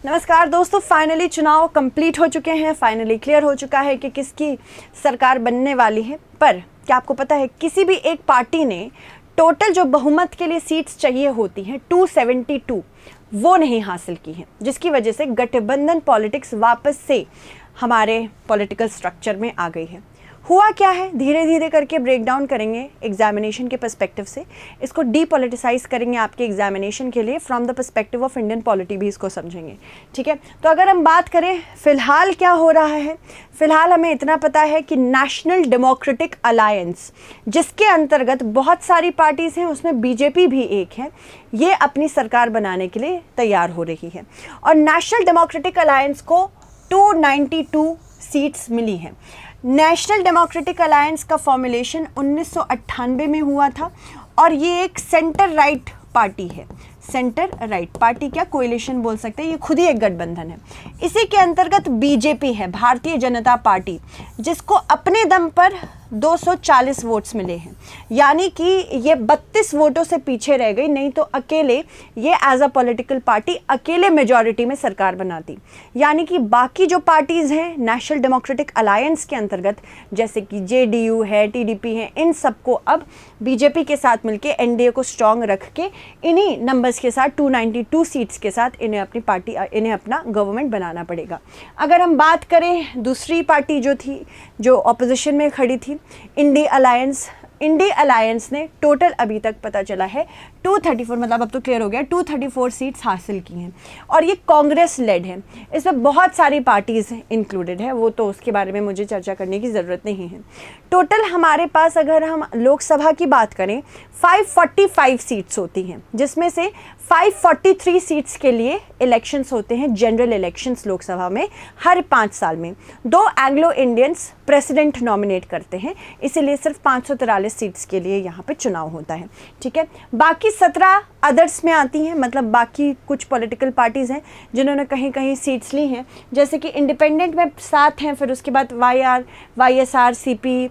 नमस्कार दोस्तों, फाइनली चुनाव कंप्लीट हो चुके हैं। फाइनली क्लियर हो चुका है कि किसकी सरकार बनने वाली है। पर क्या आपको पता है किसी भी एक पार्टी ने टोटल जो बहुमत के लिए सीट्स चाहिए होती हैं 272 वो नहीं हासिल की है, जिसकी वजह से गठबंधन पॉलिटिक्स वापस से हमारे पॉलिटिकल स्ट्रक्चर में आ गई है। हुआ क्या है, धीरे धीरे करके ब्रेक डाउन करेंगे एग्जामिनेशन के पर्सपेक्टिव से। इसको डीपॉलिटिसाइज करेंगे आपके एग्जामिनेशन के लिए, from the perspective of Indian polity भी इसको समझेंगे। ठीक है, तो अगर हम बात करें फिलहाल क्या हो रहा है, फिलहाल हमें इतना पता है कि नेशनल डेमोक्रेटिक अलायंस, जिसके अंतर्गत बहुत सारी पार्टीज़ हैं, उसमें बीजेपी भी एक है, ये अपनी सरकार बनाने के लिए तैयार हो रही है। और नेशनल डेमोक्रेटिक अलायंस को 292 सीट्स मिली हैं। नेशनल डेमोक्रेटिक अलायंस का फॉर्मुलेशन 1998 में हुआ था और ये एक सेंटर राइट पार्टी है। सेंटर राइट पार्टी क्या कोएलिशन बोल सकते हैं, ये खुद ही एक गठबंधन है। इसी के अंतर्गत बीजेपी है, भारतीय जनता पार्टी, जिसको अपने दम पर 240 वोट्स मिले हैं, यानी कि ये 32 वोटों से पीछे रह गई, नहीं तो अकेले ये एज अ पॉलिटिकल पार्टी अकेले मेजॉरिटी में सरकार बनाती। यानी कि बाकी जो पार्टीज़ हैं नेशनल डेमोक्रेटिक अलायंस के अंतर्गत, जैसे कि जेडीयू है, टीडीपी है, इन सबको अब बीजेपी के साथ मिलके एनडीए को स्ट्रॉन्ग रख के इन्हीं नंबर्स के साथ 292 सीट्स के साथ इन्हें अपनी पार्टी, इन्हें अपना गवर्नमेंट बनाना पड़ेगा। अगर हम बात करें दूसरी पार्टी जो थी, जो ऑपोजिशन में खड़ी थी, इंडी अलायंस ने टोटल अभी तक पता चला है 234, मतलब अब तो क्लियर हो गया, 234 सीट्स हासिल की हैं और ये कांग्रेस लेड है। इसमें बहुत सारी पार्टीज़ इंक्लूडेड है, वो तो उसके बारे में मुझे चर्चा करने की ज़रूरत नहीं है। टोटल हमारे पास अगर हम लोकसभा की बात करें 545 सीट्स होती हैं, जिसमें से 543 सीट्स के लिए इलेक्शंस होते हैं, जनरल इलेक्शंस लोकसभा में हर 5 साल में। 2 एंग्लो इंडियंस प्रेसिडेंट नॉमिनेट करते हैं, इसीलिए सिर्फ 543 सीट्स के लिए यहाँ पे चुनाव होता है। ठीक है, बाकी 17 अदर्स में आती हैं, मतलब बाकी कुछ पॉलिटिकल पार्टीज़ हैं जिन्होंने कहीं कहीं सीट्स ली हैं, जैसे कि इंडिपेंडेंट में 7 हैं, फिर उसके बाद YSR, CP,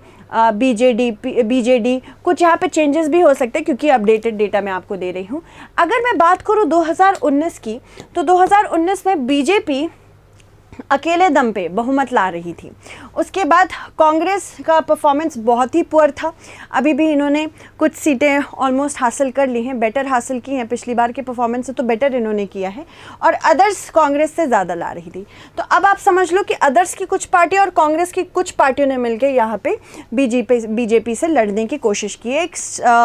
बीजेडी, कुछ यहाँ पे चेंजेस भी हो सकते हैं क्योंकि अपडेटेड डेटा मैं आपको दे रही हूँ। अगर मैं बात करूँ 2019 की, तो 2019 में बीजेपी अकेले दम पे बहुमत ला रही थी। उसके बाद कांग्रेस का परफॉर्मेंस बहुत ही पुअर था, अभी भी इन्होंने कुछ सीटें ऑलमोस्ट हासिल कर ली हैं, बेटर हासिल की हैं, पिछली बार के परफॉर्मेंस से तो बेटर इन्होंने किया है, और अदर्स कांग्रेस से ज़्यादा ला रही थी। तो अब आप समझ लो कि अदर्स की कुछ पार्टी और कांग्रेस की कुछ पार्टियों ने मिलकर यहाँ पे बीजेपी से लड़ने की कोशिश की है। एक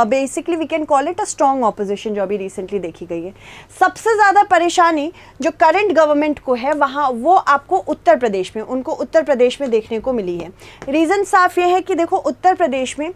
basically we can call it a strong opposition जो अभी रिसेंटली देखी गई है। सबसे ज़्यादा परेशानी जो करंट गवर्नमेंट को है वहाँ, वो आपको उत्तर प्रदेश में, उनको उत्तर प्रदेश में देखने को मिली है। रीज़न साफ ये है कि देखो उत्तर प्रदेश में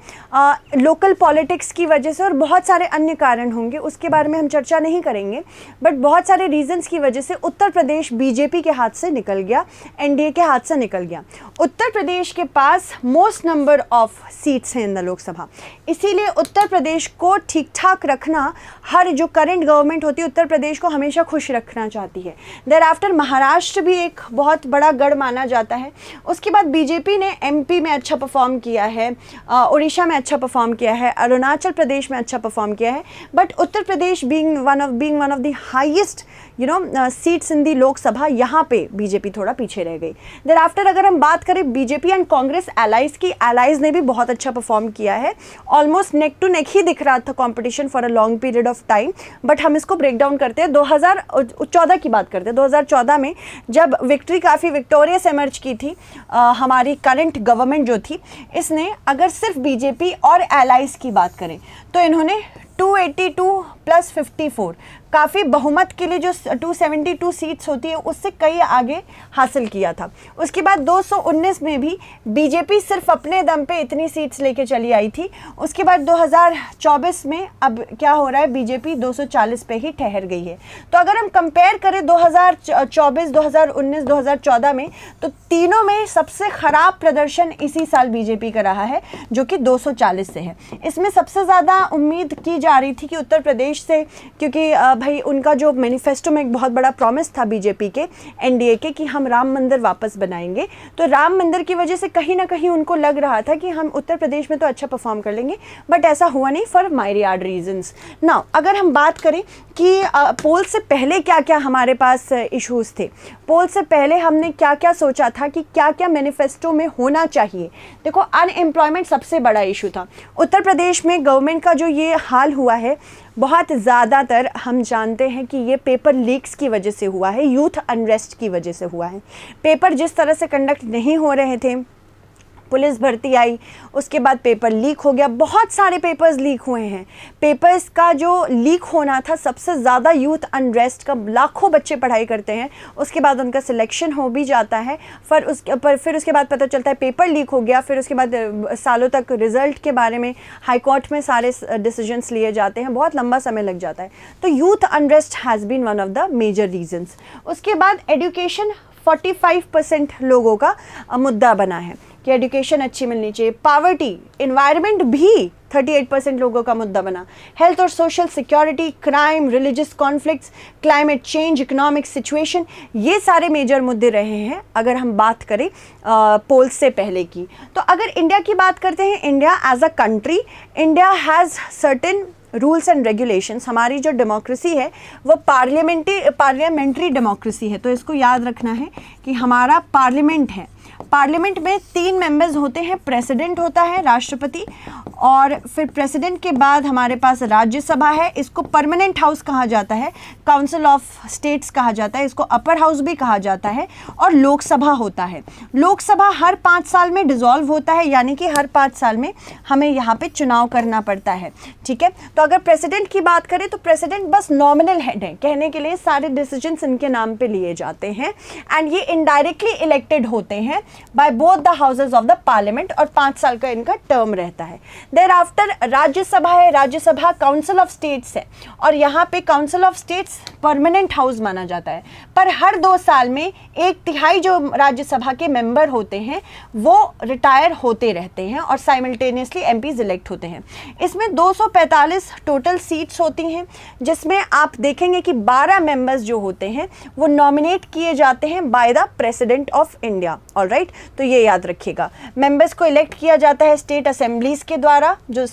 लोकल पॉलिटिक्स की वजह से और बहुत सारे अन्य कारण होंगे, उसके बारे में हम चर्चा नहीं करेंगे, बट बहुत सारे रीजंस की वजह से उत्तर प्रदेश बीजेपी के हाथ से निकल गया, एनडीए के हाथ से निकल गया। उत्तर प्रदेश के पास मोस्ट नंबर ऑफ सीट्स हैं इन द लोकसभा, इसीलिए उत्तर प्रदेश को ठीक ठाक रखना, हर जो करंट गवर्नमेंट होती है उत्तर प्रदेश को हमेशा खुश रखना चाहती है। देयर आफ्टर महाराष्ट्र भी एक बहुत बड़ा गढ़ माना जाता है। उसके बाद बीजेपी ने एमपी में अच्छा परफॉर्म किया है, उड़ीसा में अच्छा परफॉर्म किया है, अरुणाचल प्रदेश में अच्छा परफॉर्म किया है, but Uttar Pradesh being one of the highest seats in दी लोकसभा, यहाँ पे बीजेपी थोड़ा पीछे रह गई। देयर आफ्टर अगर हम बात करें बीजेपी एंड कांग्रेस एलाइज की, एलाइज ने भी बहुत अच्छा परफॉर्म किया है, ऑलमोस्ट नेक टू नेक ही दिख रहा था competition for a long period of time. But हम इसको ब्रेक डाउन करते हैं, 2014 की बात करते हैं। 2014 में जब विक्ट्री काफ़ी विक्टोरियस एमर्ज की थी हमारी करंट गवर्नमेंट जो थी, इसने अगर सिर्फ बीजेपी और एलाइज की बात करें तो इन्होंने 282 + 54 काफ़ी बहुमत के लिए जो 272 सीट्स होती है उससे कई आगे हासिल किया था। उसके बाद 219 में भी बीजेपी सिर्फ अपने दम पे इतनी सीट्स लेके चली आई थी। उसके बाद 2024 में अब क्या हो रहा है, बीजेपी 240 पे ही ठहर गई है। तो अगर हम कंपेयर करें 2024, 2019, 2014 में, तो तीनों में सबसे ख़राब प्रदर्शन इसी साल बीजेपी का रहा है, जो कि 240 से है। इसमें सबसे ज़्यादा उम्मीद की जा रही थी कि उत्तर प्रदेश से, क्योंकि भाई उनका जो मैनिफेस्टो में एक बहुत बड़ा प्रॉमिस था बीजेपी के, एनडीए के, कि हम राम मंदिर वापस बनाएंगे, तो राम मंदिर की वजह से कहीं ना कहीं उनको लग रहा था कि हम उत्तर प्रदेश में तो अच्छा परफॉर्म कर लेंगे, बट ऐसा हुआ नहीं फॉर माइरियाड रीजंस। नाउ अगर हम बात करें कि पोल से पहले क्या क्या हमारे पास इश्यूज थे, पोल से पहले हमने क्या क्या सोचा था कि क्या क्या मैनिफेस्टो में होना चाहिए। देखो, अनएम्प्लॉयमेंट सबसे बड़ा इशू था उत्तर प्रदेश में। गवर्नमेंट का जो ये हाल हुआ है, बहुत ज़्यादातर हम जानते हैं कि ये पेपर लीक्स की वजह से हुआ है, यूथ अनरेस्ट की वजह से हुआ है। पेपर जिस तरह से कंडक्ट नहीं हो रहे थे, पुलिस भर्ती आई, उसके बाद पेपर लीक हो गया, बहुत सारे पेपर्स लीक हुए हैं। पेपर्स का जो लीक होना था, सबसे ज़्यादा यूथ अनरेस्ट का, लाखों बच्चे पढ़ाई करते हैं, उसके बाद उनका सिलेक्शन हो भी जाता है, फिर उसके बाद पता चलता है पेपर लीक हो गया, फिर उसके बाद सालों तक रिज़ल्ट के बारे में हाई कोर्ट में सारे डिसीजंस लिए जाते हैं, बहुत लंबा समय लग जाता है। तो youth unrest has been one of the major reasons. उसके बाद एजुकेशन 45% लोगों का मुद्दा बना है कि एजुकेशन अच्छी मिलनी चाहिए। पावर्टी, इन्वायरमेंट भी 38% लोगों का मुद्दा बना। हेल्थ और social security, crime, religious conflicts, climate change, economic situation, ये सारे मेजर मुद्दे रहे हैं अगर हम बात करें पोल्स से पहले की। तो अगर इंडिया की बात करते हैं, India as a country, India has certain rules and regulations. हमारी जो डेमोक्रेसी है वो पार्लियामेंट्री डेमोक्रेसी है, तो इसको याद रखना है कि हमारा पार्लियामेंट है। पार्लियामेंट में 3 मेंबर्स होते हैं, प्रेसिडेंट होता है, राष्ट्रपति, और फिर प्रेसिडेंट के बाद हमारे पास राज्यसभा है, इसको परमानेंट हाउस कहा जाता है, काउंसिल ऑफ स्टेट्स कहा जाता है, इसको अपर हाउस भी कहा जाता है, और लोकसभा होता है। लोकसभा हर 5 साल में डिसॉल्व होता है, यानी कि हर 5 साल में हमें यहाँ पे चुनाव करना पड़ता है, ठीक है। तो अगर प्रेसिडेंट की बात करें तो प्रेसिडेंट बस नॉमिनल हेड है, कहने के लिए सारे डिसीजंस इनके नाम पे लिए जाते हैं, एंड ये इनडायरेक्टली इलेक्टेड होते हैं by both the houses of the parliament, और 5 साल का इनका टर्म रहता है। देयर आफ्टर राज्यसभा है, राज्यसभा काउंसिल ऑफ स्टेट्स है, और यहाँ पे council of states permanent house माना जाता है, पर हर 2 साल में 1/3 जो राज्यसभा के मेंबर होते हैं वो रिटायर होते रहते हैं, और साइमल्टेनियसली एमपीज इलेक्ट होते हैं। इसमें 245 टोटल सीट्स होती हैं, जिसमें आप देखेंगे कि 12 मेंबर्स जो होते हैं वो नॉमिनेट किए जाते हैं by the president of India. Alright, तो ये याद रखिएगा। मेंबर्स को इलेक्ट किया जाता है स्टेट असेंबलीज के द्वारा, जो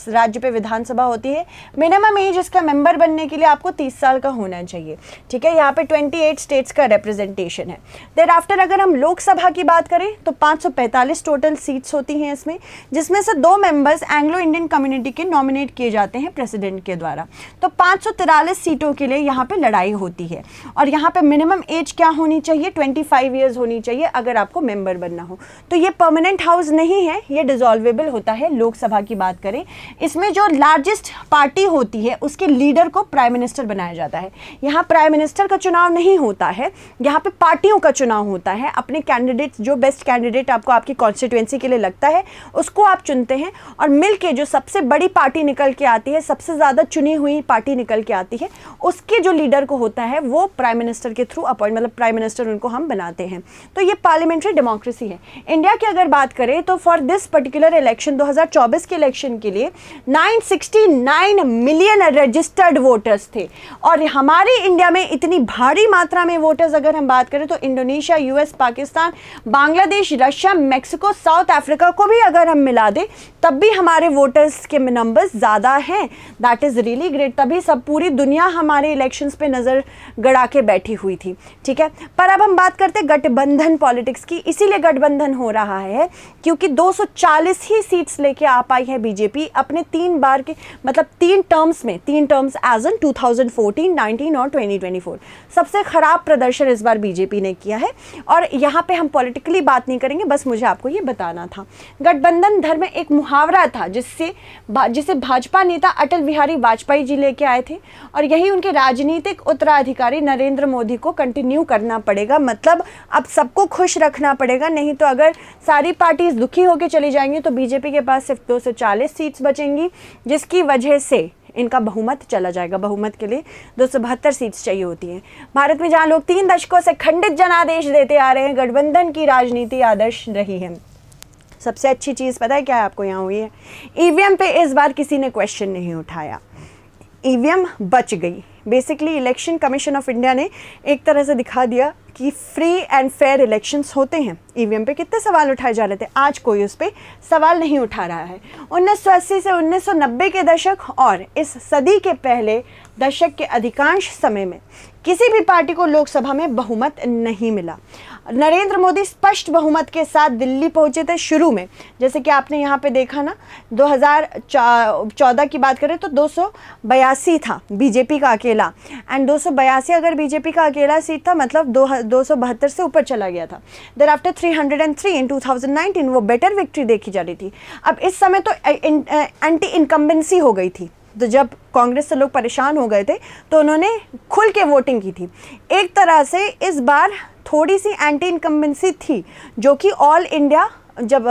राज्य पे विधानसभा होती है। मिनिमम एज इसका मेंबर बनने के लिए आपको 30 साल का होना चाहिए, ठीक है। यहाँ पे 28 स्टेट्स का रिप्रेजेंटेशन है। देयर आफ्टर अगर हम लोकसभा की बात करें तो 545 टोटल सीट्स होती हैं इसमें, जिसमें से 2 मेंबर्स एंग्लो इंडियन कम्युनिटी के नॉमिनेट किए जाते हैं प्रेसिडेंट के द्वारा। तो 543 सीटों के लिए यहाँ पे लड़ाई होती है, और यहाँ पे मिनिमम एज क्या होनी चाहिए, 25 ईयर्स होनी चाहिए अगर आपको मेंबर बनना हो। तो ये परमानेंट हाउस नहीं है, ये डिसॉल्वेबल होता है। लोकसभा की बात करें, इसमें जो लार्जेस्ट पार्टी होती है उसके लीडर को प्राइम मिनिस्टर बनाया जाता है। यहाँ प्राइम मिनिस्टर का चुनाव नहीं होता है, यहाँ पे पार्टियों का चुनाव होता है। अपने कैंडिडेट, जो बेस्ट कैंडिडेट आपको आपकी कॉन्स्टिट्यूएंसी के लिए लगता है उसको आप चुनते हैं, और मिलके जो सबसे बड़ी पार्टी निकल के आती है, सबसे ज़्यादा चुनी हुई पार्टी निकल के आती है, उसके जो लीडर को होता है वो प्राइम मिनिस्टर के थ्रू अपॉइंट, मतलब प्राइम मिनिस्टर उनको हम बनाते हैं। तो ये पार्लियामेंट्री डेमोक्रेसी है। इंडिया की अगर बात करें तो फॉर दिस पर्टिकुलर इलेक्शन, 2024 के इलेक्शन के लिए 969 मिलियन रजिस्टर्ड वोटर्स थे, और हमारे इंडिया में इतनी भारी मात्रा में वोटर्स अगर हम बात करें तो Indonesia, US, Pakistan, Bangladesh, Russia, Mexico, south Africa को भी अगर हम मिला दें तब भी हमारे वोटर्स के नंबर्स ज़्यादा हैं। That is really great. तभी सब पूरी दुनिया हमारे इलेक्शंस पे नज़र गड़ा के बैठी हुई थी, ठीक है। पर अब हम बात करते गठबंधन पॉलिटिक्स की। इसीलिए गठबंधन हो रहा है क्योंकि 240 ही सीट्स लेके आ पाई है बीजेपी अपने 3 बार के, मतलब 3 टर्म्स में, 3 टर्म्स एज इन 2014, 19 और 2024। सबसे खराब प्रदर्शन इस बार बीजेपी ने किया है, और यहाँ पे हम पॉलिटिकली बात नहीं करेंगे, बस मुझे आपको ये बताना था। गठबंधन धर्म में एक मुहावरा था जिसे भाजपा नेता अटल बिहारी वाजपेयी जी लेके आए थे, और यही उनके राजनीतिक उत्तराधिकारी नरेंद्र मोदी को कंटिन्यू करना पड़ेगा। मतलब अब सबको खुश रखना पड़ेगा, नहीं तो अगर सारी पार्टीज दुखी होकर चली जाएंगी तो बीजेपी के पास सिर्फ 240 सीट्स बचेंगी, जिसकी वजह से इनका बहुमत चला जाएगा। बहुमत के लिए 272 सीट्स चाहिए होती हैं। भारत में जहां लोग 3 दशकों से खंडित जनादेश देते आ रहे हैं, गठबंधन की राजनीति आदर्श रही है। सबसे अच्छी चीज़ पता है क्या है आपको यहाँ हुई है? ईवीएम पे इस बार किसी ने क्वेश्चन नहीं उठाया, ईवीएम बच गई। Basically election commission of India ने एक तरह से दिखा दिया कि फ्री एंड फेयर इलेक्शंस होते हैं। ईवीएम पे कितने सवाल उठाए जा रहे थे, आज कोई उस पर सवाल नहीं उठा रहा है। 1980 से 1990 के दशक और इस सदी के पहले दशक के अधिकांश समय में किसी भी पार्टी को लोकसभा में बहुमत नहीं मिला। नरेंद्र मोदी स्पष्ट बहुमत के साथ दिल्ली पहुंचे थे शुरू में, जैसे कि आपने यहाँ पे देखा ना, 2014 की बात करें तो 282 था बीजेपी का अकेला, एंड 282 अगर बीजेपी का अकेला सीट था मतलब 272 से ऊपर चला गया था। देर आफ्टर 303 इन 2019 वो बेटर विक्ट्री देखी जा रही थी। अब इस समय तो एंटी इनकम्बेंसी हो गई थी, तो जब कांग्रेस से लोग परेशान हो गए थे तो उन्होंने खुल के वोटिंग की थी। एक तरह से इस बार थोड़ी सी एंटी इनकम्बेंसी थी, जो कि ऑल इंडिया, जब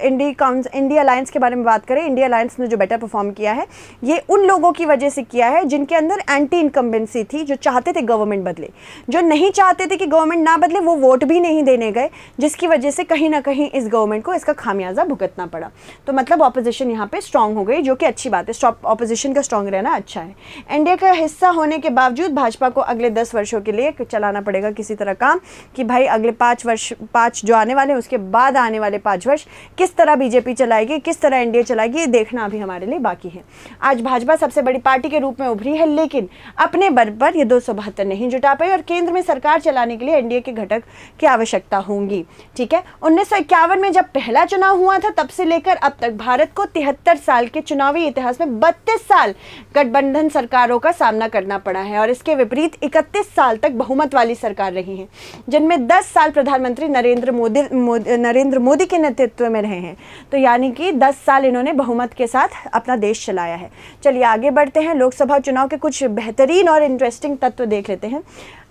इंडिया अलायंस के बारे में बात करें, इंडिया अलायंस ने जो बेटर परफॉर्म किया है ये उन लोगों की वजह से किया है जिनके अंदर एंटी इनकम्बेंसी थी, जो चाहते थे गवर्नमेंट बदले। जो नहीं चाहते थे कि गवर्नमेंट ना बदले वो वोट भी नहीं देने गए, जिसकी वजह से कहीं ना कहीं इस गवर्नमेंट को इसका खामियाजा भुगतना पड़ा। तो मतलब ऑपोजिशन यहाँ पे स्ट्रांग हो गई, जो कि अच्छी बात है। ऑपोजिशन का स्ट्रांग रहना अच्छा है। इंडिया का हिस्सा होने के बावजूद भाजपा को अगले 10 वर्षों के लिए चलाना पड़ेगा किसी तरह काम, कि भाई अगले 5 जो आने वाले हैं उसके बाद आने वाले 5 वर्ष किस तरह बीजेपी चलाएगी, किस तरह एनडीए चलाएगी, ये देखना अभी हमारे लिए बाकी है। आज भाजपा सबसे बड़ी पार्टी के रूप में उभरी है, लेकिन अपने बल पर ये 272 नहीं जुटा पाई और केंद्र में सरकार चलाने के लिए एनडीए के घटक की आवश्यकता होगी। ठीक है, 1951 में जब पहला चुनाव हुआ था तब से लेकर अब तक भारत को 73 साल के चुनावी इतिहास में 32 साल गठबंधन सरकारों का सामना करना पड़ा है, और इसके विपरीत 31 साल तक बहुमत वाली सरकार रही है, जिनमें 10 साल प्रधानमंत्री नरेंद्र मोदी के नेतृत्व में रहे हैं। तो यानी कि 10 साल इन्होंने बहुमत के साथ अपना देश चलाया है। चलिए आगे बढ़ते हैं, लोकसभा चुनाव के कुछ बेहतरीन और इंटरेस्टिंग तत्व देख लेते हैं।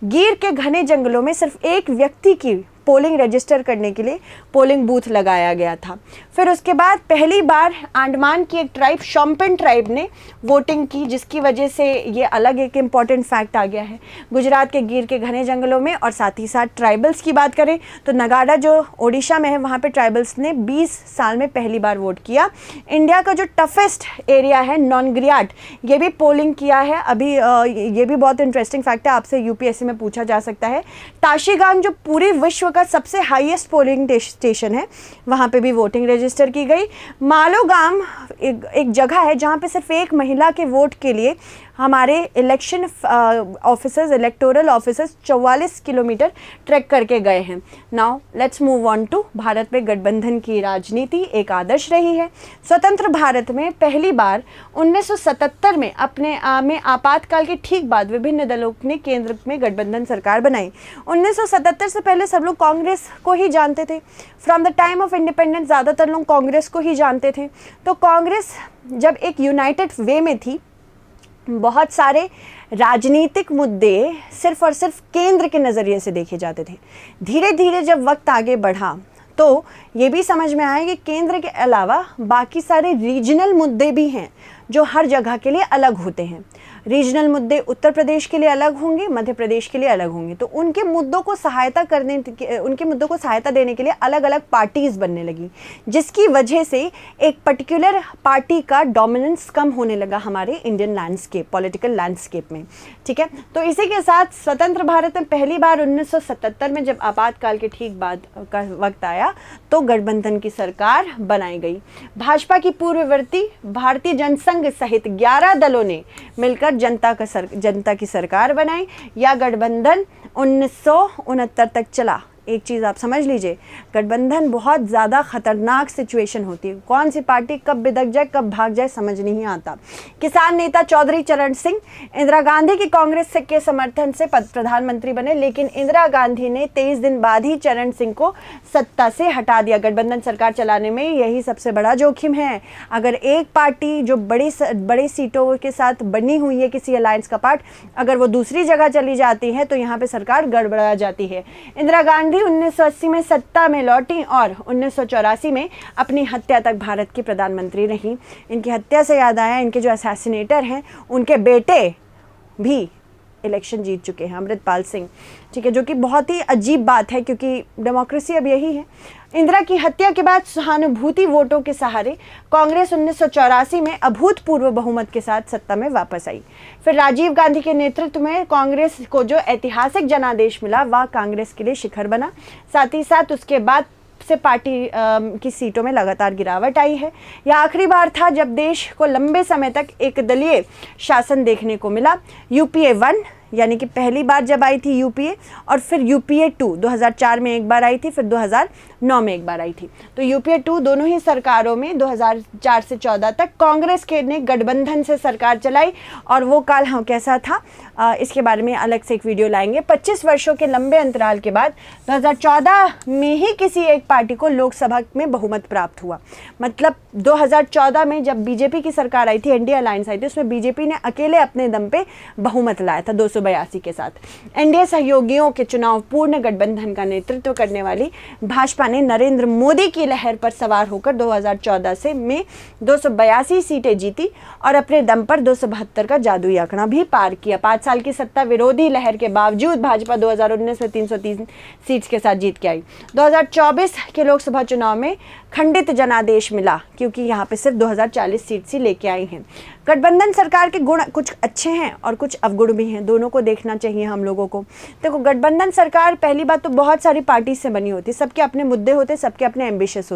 गिर के घने जंगलों में सिर्फ एक व्यक्ति की पोलिंग रजिस्टर करने के लिए पोलिंग बूथ लगाया गया था। फिर उसके बाद पहली बार अंडमान की एक ट्राइब, शोम्पेन ट्राइब ने वोटिंग की, जिसकी वजह से ये अलग एक इम्पॉर्टेंट फैक्ट आ गया है। गुजरात के गिर के घने जंगलों में, और साथ ही साथ ट्राइबल्स की बात करें तो नगाड़ा जो ओडिशा में है वहाँ पे ट्राइबल्स ने 20 साल में पहली बार वोट किया। इंडिया का जो टफेस्ट एरिया है नॉनग्रियाट, ये भी पोलिंग किया है अभी। ये भी बहुत इंटरेस्टिंग फैक्ट है, आपसे यूपीएससी में पूछा जा सकता है। ताशीगांग जो पूरे विश्व का सबसे हाईएस्ट पोलिंग स्टेशन है, वहाँ पे भी वोटिंग रजिस्टर की गई। मालोगाम एक जगह है जहाँ पे सिर्फ एक महिला के वोट के लिए हमारे election officers, electoral officers 44 kilometre track करके गए हैं। Now let's move on to Bharat में गठबंधन की राजनीति एक आदर्श रही है। स्वतंत्र भारत में पहली बार 1977 में अपने में आपातकाल के ठीक बाद विभिन्न दलों ने केंद्र में गठबंधन सरकार बनाई। 1977 से पहले सब लोग कांग्रेस को ही जानते थे। From the time of independence ज़्यादातर लोग कांग्रेस को ही जानते थे। तो कांग्रेस जब एक यूनाइटेड वे में थी, बहुत सारे राजनीतिक मुद्दे सिर्फ और सिर्फ केंद्र के नज़रिए से देखे जाते थे। धीरे धीरे जब वक्त आगे बढ़ा तो ये भी समझ में आया कि केंद्र के अलावा बाकी सारे रीजनल मुद्दे भी हैं जो हर जगह के लिए अलग होते हैं। रीजनल मुद्दे उत्तर प्रदेश के लिए अलग होंगे, मध्य प्रदेश के लिए अलग होंगे। तो उनके मुद्दों को सहायता देने के लिए अलग अलग पार्टीज बनने लगी, जिसकी वजह से एक पर्टिकुलर पार्टी का डोमिनेंस कम होने लगा हमारे इंडियन लैंडस्केप, पॉलिटिकल लैंडस्केप में। ठीक है, तो इसी के साथ स्वतंत्र भारत में पहली बार 1977 में जब आपातकाल के ठीक बाद का वक्त आया तो गठबंधन की सरकार बनाई गई। भाजपा की पूर्ववर्ती भारतीय जनसंघ सहित 11 दलों ने मिलकर जनता की सरकार बनाई। या गठबंधन 1969 तक चला। एक चीज़ आप समझ लीजिए, गठबंधन बहुत ज़्यादा खतरनाक सिचुएशन होती है। कौन सी पार्टी कब बिदक जाए, कब भाग जाए, समझ नहीं आता। किसान नेता चौधरी चरण सिंह इंदिरा गांधी की कांग्रेस के समर्थन से प्रधानमंत्री बने, लेकिन इंदिरा गांधी ने 23 दिन बाद ही चरण सिंह को सत्ता से हटा दिया। गठबंधन सरकार चलाने में यही सबसे बड़ा जोखिम है। अगर एक पार्टी जो बड़ी सीटों के साथ बनी हुई है किसी अलायंस का पार्ट, अगर वो दूसरी जगह चली जाती है तो यहाँ पे सरकार गड़बड़ा जाती है। इंदिरा गांधी 1980 में सत्ता में लौटी और 1984 में अपनी हत्या तक भारत की प्रधानमंत्री रही। इनकी हत्या से याद आया, इनके जो असैसिनेटर हैं उनके बेटे भी इलेक्शन जीत चुके हैं, अमृतपाल सिंह, ठीक है, जो कि बहुत ही अजीब बात है क्योंकि डेमोक्रेसी अब यही है। इंदिरा की हत्या के बाद सहानुभूति वोटों के सहारे कांग्रेस 1984 में अभूतपूर्व बहुमत के साथ सत्ता में वापस आई। फिर राजीव गांधी के नेतृत्व में कांग्रेस को जो ऐतिहासिक जनादेश मिला वह कांग्रेस के लिए शिखर बना। साथ ही साथ उसके बाद से पार्टी की सीटों में लगातार गिरावट आई है। यह आखिरी बार था जब देश को लंबे समय तक एक दलीय शासन देखने को मिला। यूपीए 1 यानी कि पहली बार जब आई थी यूपीए, और फिर यूपीए 2 2004 में एक बार आई थी, फिर 2009 में एक बार आई थी। तो यूपीए 2 दोनों ही सरकारों में 2004 से 14 तक कांग्रेस के ने गठबंधन से सरकार चलाई, और वो काल हाँ कैसा था इसके बारे में अलग से एक वीडियो लाएंगे। 25 वर्षों के लंबे अंतराल के बाद 2014 में ही किसी एक पार्टी को लोकसभा में बहुमत प्राप्त हुआ। मतलब 2014 में जब बीजेपी की सरकार आई थी, एनडीए अलायंस आई थी, उसमें बीजेपी ने अकेले अपने दम पे बहुमत लाया था 282 के साथ। एनडीए सहयोगियों के चुनाव पूर्ण गठबंधन का नेतृत्व करने वाली भाजपा ने नरेंद्र मोदी की लहर पर सवार होकर 2014 से में 282 सीटें जीती और अपने दम पर 272 का जादुई आंकड़ा भी पार किया। 5 साल की सत्ता विरोधी लहर के बावजूद भाजपा 2019 में 303 सीट्स के साथ जीत के आई। 2024 के लोकसभा चुनाव में खंडित जनादेश मिला क्योंकि यहाँ पे सिर्फ 2040 सीट्स ही लेके आई हैं। गठबंधन सरकार के गुण कुछ अच्छे हैं और कुछ अवगुण भी हैं, दोनों को देखना चाहिए हम लोगों को। देखो, गठबंधन सरकार पहली बात तो बहुत सारी पार्टी से बनी होती है, सबके अपने मुद्दे होते, सबके अपने एम्बिशंस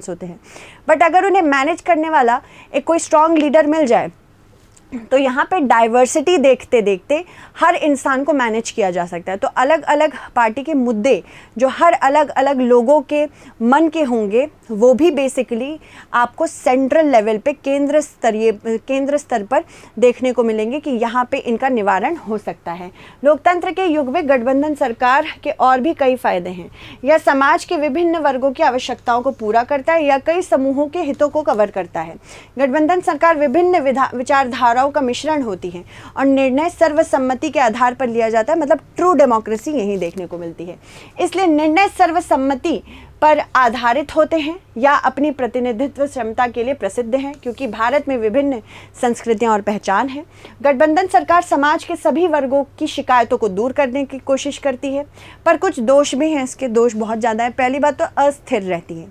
होते हैं, बट अगर उन्हें मैनेज करने वाला एक कोई स्ट्रॉन्ग लीडर मिल जाए तो यहाँ पे डाइवर्सिटी देखते देखते हर इंसान को मैनेज किया जा सकता है। तो अलग अलग पार्टी के मुद्दे जो हर अलग अलग लोगों के मन के होंगे वो भी बेसिकली आपको सेंट्रल लेवल पे केंद्र स्तर पर देखने को मिलेंगे कि यहाँ पे इनका निवारण हो सकता है। लोकतंत्र के युग में गठबंधन सरकार के और भी कई फायदे हैं। यह समाज के विभिन्न वर्गों की आवश्यकताओं को पूरा करता है या कई समूहों के हितों को कवर करता है। गठबंधन सरकार विभिन्न विचारधाराओं का मिश्रण होती है और निर्णय सर्वसम्मति के आधार पर लिया जाता है। मतलब ट्रू डेमोक्रेसी यही देखने को मिलती है। इसलिए निर्णय सर्वसम्मति पर आधारित होते हैं या अपनी प्रतिनिधित्व क्षमता के लिए प्रसिद्ध हैं क्योंकि भारत में विभिन्न संस्कृतियां और पहचान है। गठबंधन सरकार समाज के सभी वर्गों की शिकायतों को दूर करने की कोशिश करती है, पर कुछ दोष भी हैं, इसके दोष बहुत ज़्यादा है। पहली बात तो अस्थिर रहती है।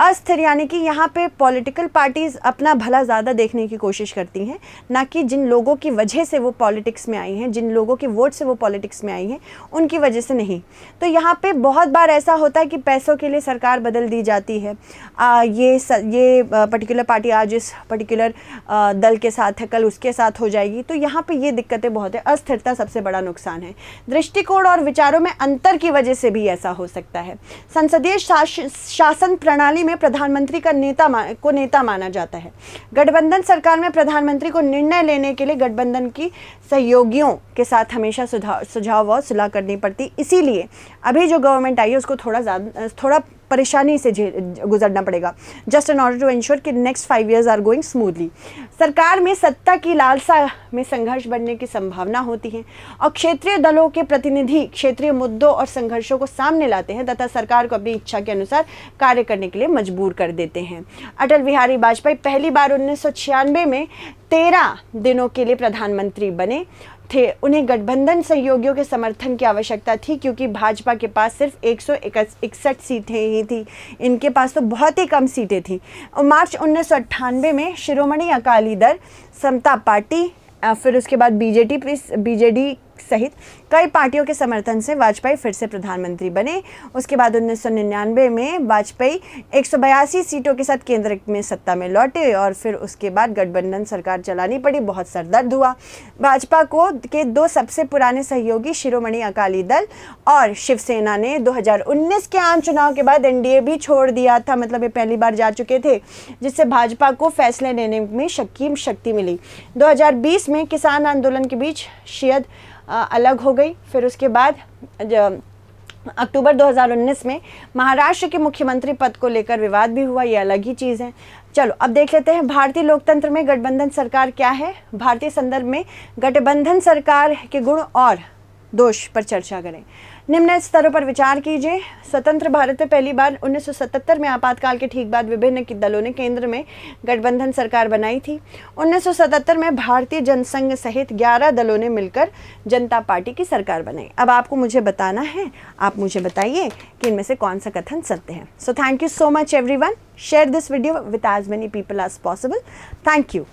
अस्थिर यानी कि यहाँ पे पॉलिटिकल पार्टीज़ अपना भला ज़्यादा देखने की कोशिश करती हैं, ना कि जिन लोगों की वजह से वो पॉलिटिक्स में आई हैं, जिन लोगों के वोट से वो पॉलिटिक्स में आई हैं, उनकी वजह से नहीं। तो यहाँ पर बहुत बार ऐसा होता है कि पैसों के लिए सरकार बदल दी जाती है। ये पर्टिकुलर पार्टी आज इस पर्टिकुलर दल के साथ है, कल उसके साथ हो जाएगी। तो यहाँ पे ये दिक्कतें बहुत है। अस्थिरता सबसे बड़ा नुकसान है। दृष्टिकोण और विचारों में अंतर की वजह से भी ऐसा हो सकता है। संसदीय शासन प्रणाली में प्रधानमंत्री का नेता माना जाता है। गठबंधन सरकार में प्रधानमंत्री को निर्णय लेने के लिए गठबंधन की सहयोगियों के साथ हमेशा सुझाव व सुलह करनी पड़ती। इसीलिए अभी जो गवर्नमेंट आई है उसको थोड़ा परेशानी से गुजरना पड़ेगा, just in order to ensure कि next 5 years are going smoothly. सरकार में सत्ता की लालसा में संघर्ष बढ़ने की संभावना होती है और क्षेत्रीय दलों के प्रतिनिधि क्षेत्रीय मुद्दों और संघर्षों को सामने लाते हैं तथा सरकार को अपनी इच्छा के अनुसार कार्य करने के लिए मजबूर कर देते हैं। अटल बिहारी वाजपेयी पहली बार 1996 में 13 दिनों के लिए प्रधानमंत्री बने थे। उन्हें गठबंधन सहयोगियों के समर्थन की आवश्यकता थी क्योंकि भाजपा के पास सिर्फ 161 सीटें ही थी, इनके पास तो बहुत ही कम सीटें थी। और मार्च 1998 में शिरोमणि अकाली दल, समता पार्टी, फिर उसके बाद बीजेडी सहित कई पार्टियों के समर्थन से वाजपेयी फिर से प्रधानमंत्री बने। उसके बाद 1999 में वाजपेयी 182 सीटों के साथ केंद्र में सत्ता में लौटे और फिर उसके बाद गठबंधन सरकार चलानी पड़ी। बहुत सरदर्द हुआ। भाजपा के 2 सबसे पुराने सहयोगी शिरोमणि अकाली दल और शिवसेना ने 2019 के आम चुनाव के बाद एनडीए भी छोड़ दिया था। मतलब ये पहली बार जा चुके थे, जिससे भाजपा को फैसले लेने में शक्ति मिली। 2020 में किसान आंदोलन के बीच शियद अलग हो गई। फिर उसके बाद अक्टूबर 2019 में महाराष्ट्र के मुख्यमंत्री पद को लेकर विवाद भी हुआ, ये अलग ही चीज़ है। चलो अब देख लेते हैं भारतीय लोकतंत्र में गठबंधन सरकार क्या है। भारतीय संदर्भ में गठबंधन सरकार के गुण और दोष पर चर्चा करें। निम्न स्तरों पर विचार कीजिए। स्वतंत्र भारत में पहली बार 1977 में आपातकाल के ठीक बाद विभिन्न दलों ने केंद्र में गठबंधन सरकार बनाई थी। 1977 में भारतीय जनसंघ सहित 11 दलों ने मिलकर जनता पार्टी की सरकार बनाई। अब आपको मुझे बताना है, आप मुझे बताइए कि इनमें से कौन सा कथन सत्य है। So thank you so much everyone. Share this video with as many people as possible. Thank you.